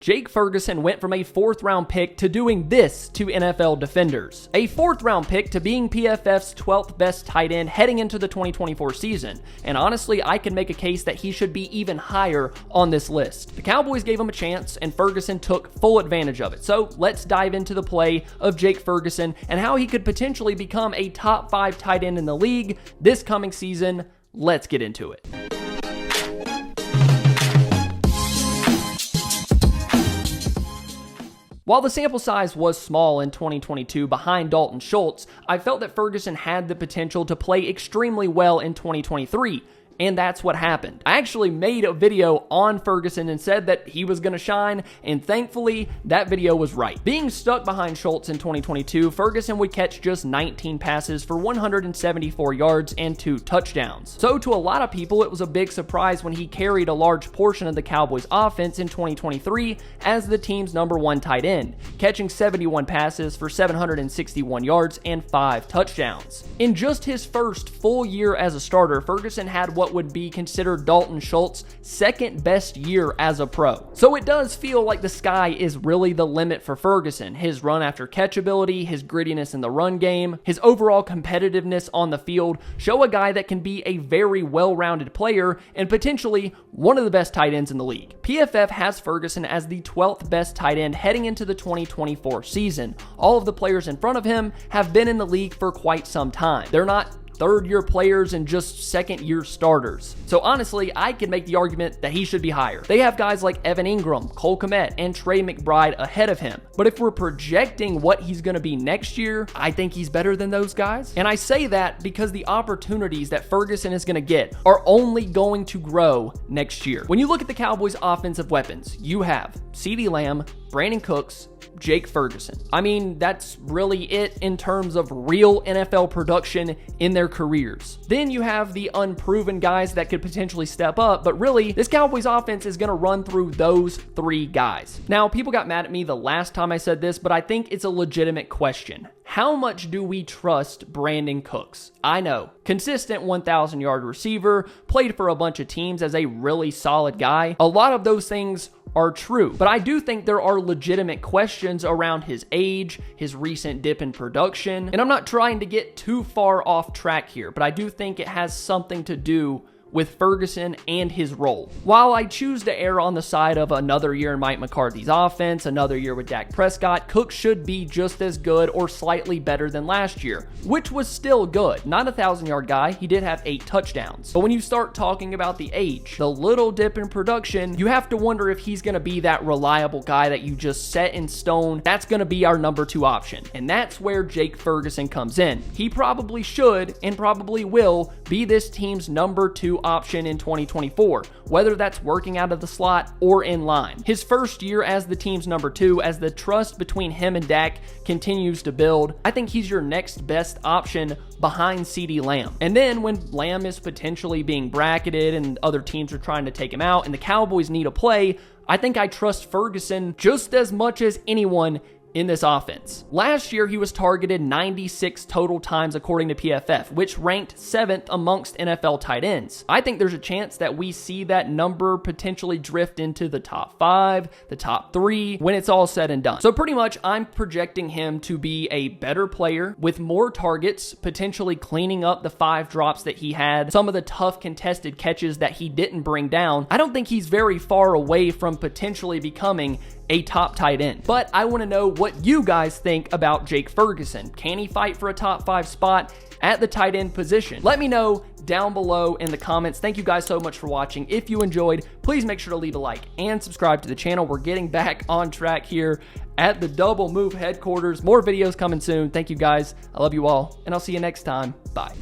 Jake Ferguson went from a 4th-round pick to doing this to NFL defenders. A 4th-round pick to being PFF's 12th best tight end heading into the 2024 season. And honestly, I can make a case that he should be even higher on this list. The Cowboys gave him a chance, and Ferguson took full advantage of it. So let's dive into the play of Jake Ferguson and how he could potentially become a top 5 tight end in the league this coming season. Let's get into it. While the sample size was small in 2022 behind Dalton Schultz, I felt that Ferguson had the potential to play extremely well in 2023. And that's what happened. I actually made a video on Ferguson and said that he was going to shine, and thankfully, that video was right. Being stuck behind Schultz in 2022, Ferguson would catch just 19 passes for 174 yards and 2 touchdowns. So to a lot of people, it was a big surprise when he carried a large portion of the Cowboys offense in 2023 as the team's #1 tight end, catching 71 passes for 761 yards and 5 touchdowns. In just his first full year as a starter, Ferguson had what would be considered Dalton Schultz's second best year as a pro. So it does feel like the sky is really the limit for Ferguson. His run after catch ability, his grittiness in the run game, his overall competitiveness on the field show a guy that can be a very well-rounded player and potentially one of the best tight ends in the league. PFF has Ferguson as the 12th best tight end heading into the 2024 season. All of the players in front of him have been in the league for quite some time. They're not third-year players and just second-year starters. So honestly, I can make the argument that he should be higher. They have guys like Evan Ingram, Cole Kmet, and Trey McBride ahead of him. But if we're projecting what he's going to be next year, I think he's better than those guys. And I say that because the opportunities that Ferguson is going to get are only going to grow next year. When you look at the Cowboys' offensive weapons, you have CeeDee Lamb, Brandon Cooks, Jake Ferguson. I mean, that's really it in terms of real NFL production in their careers. Then you have the unproven guys that could potentially step up, but really, this Cowboys offense is going to run through those 3 guys. Now, people got mad at me the last time I said this, but I think it's a legitimate question. How much do we trust Brandon Cooks? I know, consistent 1,000-yard receiver, played for a bunch of teams as a really solid guy. A lot of those things are true, but I do think there are legitimate questions around his age, his recent dip in production, and I'm not trying to get too far off track here, but I do think it has something to do with Ferguson and his role. While I choose to err on the side of another year in Mike McCarthy's offense, another year with Dak Prescott, Cook should be just as good or slightly better than last year, which was still good. Not a 1,000-yard guy, he did have 8 touchdowns. But when you start talking about the age, the little dip in production, you have to wonder if he's going to be that reliable guy that you just set in stone. That's going to be our #2 option. And that's where Jake Ferguson comes in. He probably should and probably will be this team's #2 option in 2024, whether that's working out of the slot or in line. His first year as the team's #2, as the trust between him and Dak continues to build, I think he's your next best option behind CeeDee Lamb. And then when Lamb is potentially being bracketed and other teams are trying to take him out and the Cowboys need a play, I think I trust Ferguson just as much as anyone in this offense. Last year, he was targeted 96 total times according to PFF, which ranked 7th amongst NFL tight ends. I think there's a chance that we see that number potentially drift into the top 5, the top 3 when it's all said and done. So pretty much, I'm projecting him to be a better player with more targets, potentially cleaning up the 5 drops that he had, some of the tough contested catches that he didn't bring down. I don't think he's very far away from potentially becoming a top tight end. But I want to know what you guys think about Jake Ferguson. Can he fight for a top 5 spot at the tight end position? Let me know down below in the comments. Thank you guys so much for watching. If you enjoyed, please make sure to leave a like and subscribe to the channel. We're getting back on track here at the Double Move headquarters. More videos coming soon. Thank you guys. I love you all, and I'll see you next time. Bye.